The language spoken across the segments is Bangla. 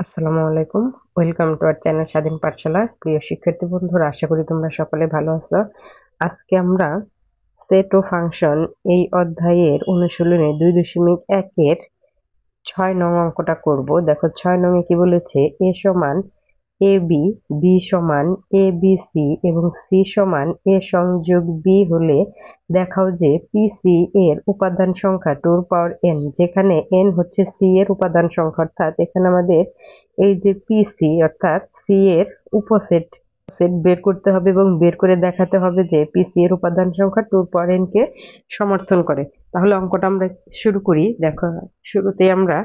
আসসালামু আলাইকুম। ওয়েলকাম টু আওয়ার চ্যানেল স্বাধীন পাঠশালা। প্রিয় শিক্ষার্থী বন্ধুরা, আশা করি তোমরা সকলে ভালো আছো। আজকে আমরা সেট ও ফাংশন এই অধ্যায়ের অনুশীলনে 2.1 এর 6 নং অঙ্কটা করব। দেখো 6 নং এ কি বলেছে, এ সমান এ বি, বি সমান এ বি সি এবং সি সমান এ সংযোগ বি হলে দেখাও যে পি সি এর উপাদান সংখ্যা 2 n, যেখানে n হচ্ছে সি এর উপাদান সংখ্যা। অর্থাৎ এখানে আমাদের এই যে পি সি অর্থাৎ সি এর উপসেট সেট বের করতে হবে এবং বের করে দেখাতে হবে যে পি সি এর উপাদান সংখ্যা 2 n কে সমর্থন করে। তাহলে অঙ্কটা আমরা শুরু করি। দেখো শুরুতে আমরা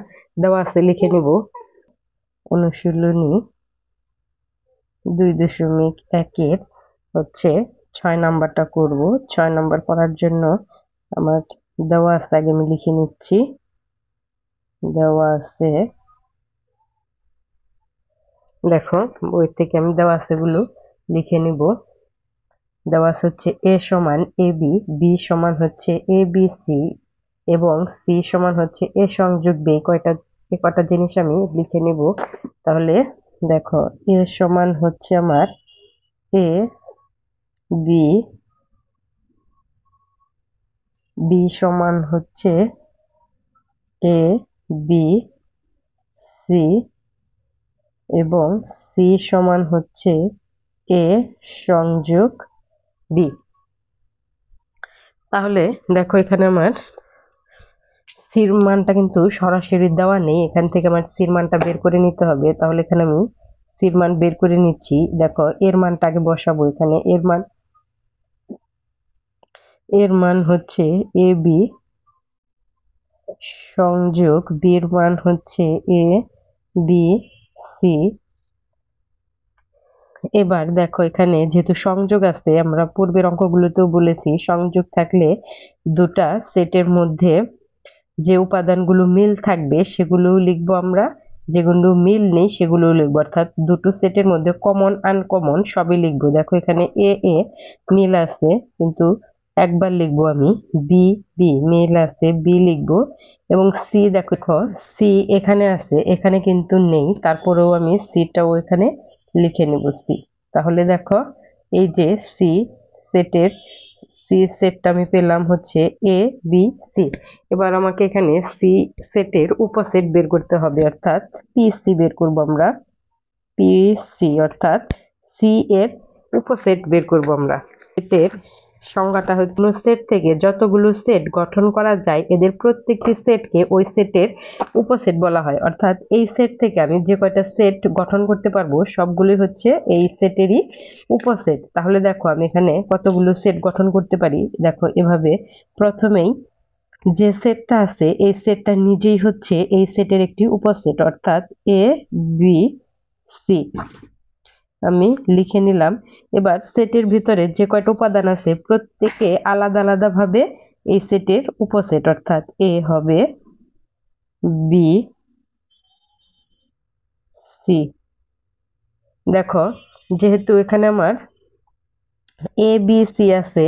দেওয়া আছে লিখে নিব, অনুশীলনী 2.1 হচ্ছে 6 নাম্বারটা করব। 6 নাম্বার করার জন্য আমার দেওয়া আছে, আগে আমি লিখে নিচ্ছি। দেওয়া আছে, দেখো বই থেকে আমি দেওয়া আছে গুলো লিখে নিব। দেওয়া আছে হচ্ছে এ সমান এ বি, বি সমান হচ্ছে এ বি সি এবং সি সমান হচ্ছে এ সংযোগ বি। কয়টা জিনিস আমি লিখে নিব। তাহলে দেখো এ সমান হচ্ছে আমার এ বি, বি সমান হচ্ছে এ বি সি এবং সি সমান হচ্ছে এ সংযোগ বি। তাহলে দেখো এখানে আমার সির মানটা কিন্তু সরাসরি দেওয়া নেই, এখান থেকে আমার সির মানটা বের করে নিতে হবে। তাহলে এখানে আমি সির মান বের করে নিচ্ছি। দেখো এর মানটা আগে বসাবো। এখানে এর মান হচ্ছে এ বি সংযোগ বির মান হচ্ছে এ বি সি। এবার দেখো এখানে যেহেতু সংযোগ আছে, আমরা পূর্বের অঙ্কগুলোতেও বলেছি সংযোগ থাকলে দুটা সেটের মধ্যে যে উপাদানগুলো মিল থাকবে সেগুলোও লিখবো আমরা, যেগুলো মিল নেই সেগুলোও লিখবো। অর্থাৎ দুটো সেটের মধ্যে কমন আনকমন সবই লিখবো। দেখো এখানে এ এ মিল আছে কিন্তু একবার লিখবো আমি, বি বি মিল আছে বি লিখবো এবং সি দেখো সি এখানে আছে এখানে কিন্তু নেই, তারপরেও আমি সিটাও এখানে লিখে নেব সি। তাহলে দেখো এই যে সেটের সি সেটটা আমি পেলাম হচ্ছে এ বি সি। এবার আমাকে এখানে সি সেটের উপসেট বের করতে হবে, অর্থাৎ পি সি বের করব আমরা। পি সি অর্থাৎ সি এর উপসেট বের করব আমরা। সেটের সংজ্ঞাটা হচ্ছে কোনো সেট থেকে যতগুলো সেট গঠন করা যায় এদের প্রত্যেকটি সেটকে ওই সেটের উপসেট বলা হয়। অর্থাৎ এই সেট থেকে আমি যে কয়টা সেট গঠন করতে পারবো সবগুলোই হচ্ছে এই সেটেরই উপসেট। তাহলে দেখো আমি এখানে কতগুলো সেট গঠন করতে পারি। দেখো এভাবে প্রথমেই যে সেটটা আছে এই সেটটা নিজেই হচ্ছে এই সেটের একটি উপসেট, অর্থাৎ এ বি সি আমি লিখে নিলাম। এবার সেটের ভিতরে যে কয়টা উপাদান আছে প্রত্যেকে আলাদা আলাদা ভাবে এই সেটের উপসেট, অর্থাৎ এ হবে বি সি। দেখো যেহেতু এখানে আমার এ বি সি আছে,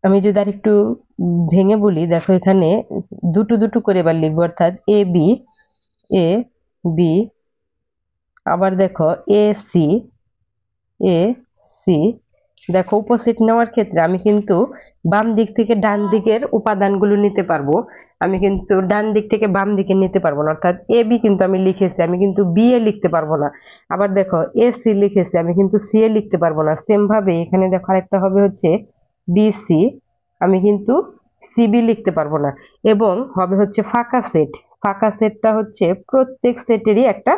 আমি যদি আর একটু ভেঙে বলি, দেখো এখানে দুটো দুটো করে এবার লিখবো, অর্থাৎ এ বি এ বি, আবার দেখো এ সি এ সি। দেখো উপসেট নেওয়ার ক্ষেত্রে আমি কিন্তু বাম দিক থেকে ডান দিকের উপাদানগুলো নিতে পারবো, আমি কিন্তু ডান দিক থেকে বাম দিকে নিতে পারবো না। অর্থাৎ এ বি কিন্তু আমি লিখেছি, আমি কিন্তু বি এ লিখতে পারবো না। আবার দেখো এ সি লিখেছি, আমি কিন্তু সি এ লিখতে পারবো না। সেম ভাবে এখানে দেখো আরেকটা হবে হচ্ছে বি সি, আমি কিন্তু সিবি লিখতে পারবো না। এবং হবে হচ্ছে ফাঁকা সেট। ফাঁকা সেটটা হচ্ছে প্রত্যেক সেটেরই একটা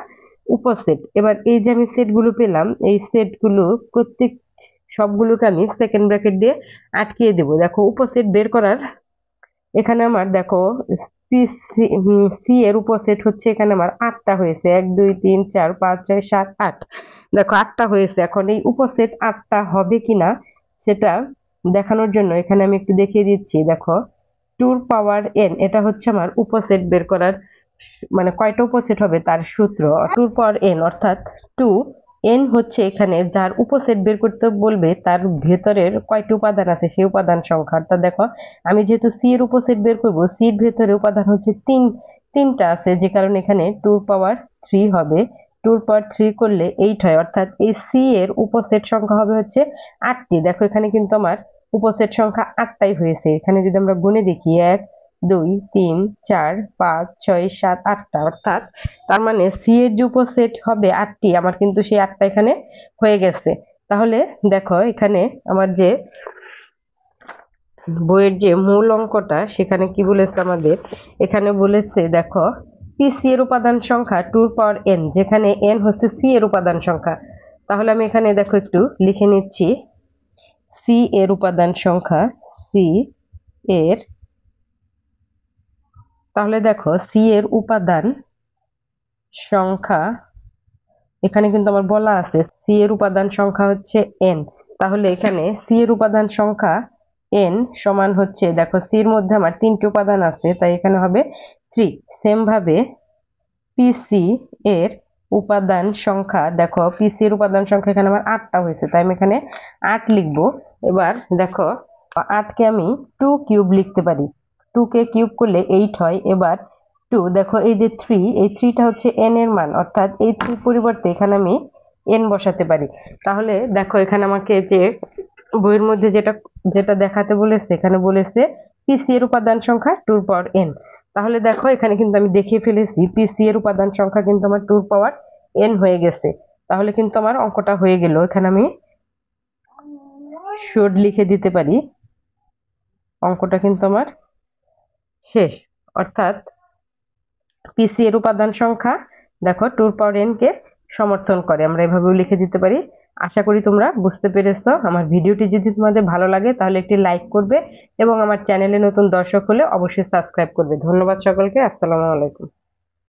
উপসেট। এবার এই যে আমি সেটগুলো পেলাম এই সেটগুলো প্রত্যেক সবগুলোকে আমি সেকেন্ড ব্র্যাকেট দিয়ে আটকিয়ে দেব। দেখো উপসেট বের করার এখানে আমার দেখো সি এর উপসেট হচ্ছে এখানে আমার 8টা হয়েছে, 1 2 3 4 5 6 7 8। দেখো 8টা হয়েছে। এখন এই উপসেট 8টা হবে কিনা সেটা দেখানোর জন্য এখানে আমি একটু দেখিয়ে দিচ্ছি। দেখো 2 n এটা হচ্ছে আমার উপসেট বের করার মানে কয়টা উপসেট হবে তার সূত্র। 2 n অর্থাৎ 2n হচ্ছে এখানে যার উপসেট বের করতে বলবে তার ভেতরের কয়টি উপাদান আছে সেই উপাদান সংখ্যা। অর্থাৎ দেখো আমি যেহেতু সি এর উপসেট বের করব, সি এর ভেতরে উপাদান হচ্ছে 3টা আছে, যে কারণে এখানে 2 পাওয়ার 3 হবে। 2 পাওয়ার 3 করলে 8 হয়, অর্থাৎ এই সি এর উপসেট সংখ্যা হবে হচ্ছে 8টি। দেখো এখানে কিন্তু আমার উপসেট সংখ্যা 8টাই হয়েছে। এখানে যদি আমরা গুণে দেখি 1 2 3 4 5 6 7 8টা, অর্থাৎ তার মানে সি এর যে উপসেট হবে 8টি, আমার কিন্তু সেই 8টা এখানে হয়ে গেছে। তাহলে দেখো এখানে আমার যে বইয়ের যে মূল অঙ্কটা সেখানে কি বলেছে আমাদের, এখানে বলেছে দেখো পি সি এর উপাদান সংখ্যা 2 পাওয়ার n, যেখানে n হচ্ছে সি এর উপাদান সংখ্যা। তাহলে আমি এখানে দেখো একটু লিখে নিচ্ছি, সি এর উপাদান সংখ্যা, সি এর, তাহলে দেখো সি এর উপাদান সংখ্যা এখানে কিন্তু আমার বলা আছে সি এর উপাদান সংখ্যা হচ্ছে n। তাহলে এখানে সি এর উপাদান সংখ্যা n সমান হচ্ছে, দেখো সি এর মধ্যে আমার 3টি উপাদান আছে, তাই এখানে হবে 3। সেম ভাবে পিসি এর উপাদান সংখ্যা, দেখো পিসি এর উপাদান সংখ্যা এখানে আমার 8টা হয়েছে, তাই আমি এখানে 8 লিখবো। এবার দেখো 8কে আমি 2 কিউব লিখতে পারি, 2 কে কিউব করলে 8 হয়। এবার 2, দেখো এই যে 3, এই 3টা হচ্ছে n এর মান, অর্থাৎ এই 3 পরিবর্তে এখানে আমি n বসাতে পারি। তাহলে দেখো এখানে আমাকে যে বইয়ের মধ্যে যেটা যেটা দেখাতে বলেছে, এখানে বলেছে পিসি এর উপাদান সংখ্যা 2 পাওয়ার n। তাহলে দেখো এখানে কিন্তু আমি দেখিয়ে ফেলেছি পিসি এর উপাদান সংখ্যা কিন্তু আমার 2 পাওয়ার n হয়ে গেছে। তাহলে কিন্তু আমার অঙ্কটা হয়ে গেল। এখানে আমি শুড লিখে দিতে পারি, অঙ্কটা কিন্তু আমার শেষ। অর্থাৎ পিসি এর উপাদান সংখ্যা দেখো 2 পাওয়ার n কে সমর্থন করে, আমরা এভাবেও লিখে দিতে পারি। আশা করি তোমরা বুঝতে পেরেছো। আমার ভিডিওটি যদি তোমাদের ভালো লাগে তাহলে একটি লাইক করবে এবং আমার চ্যানেলে নতুন দর্শক হলে অবশ্যই সাবস্ক্রাইব করবে। ধন্যবাদ সকলকে। আসসালামু আলাইকুম।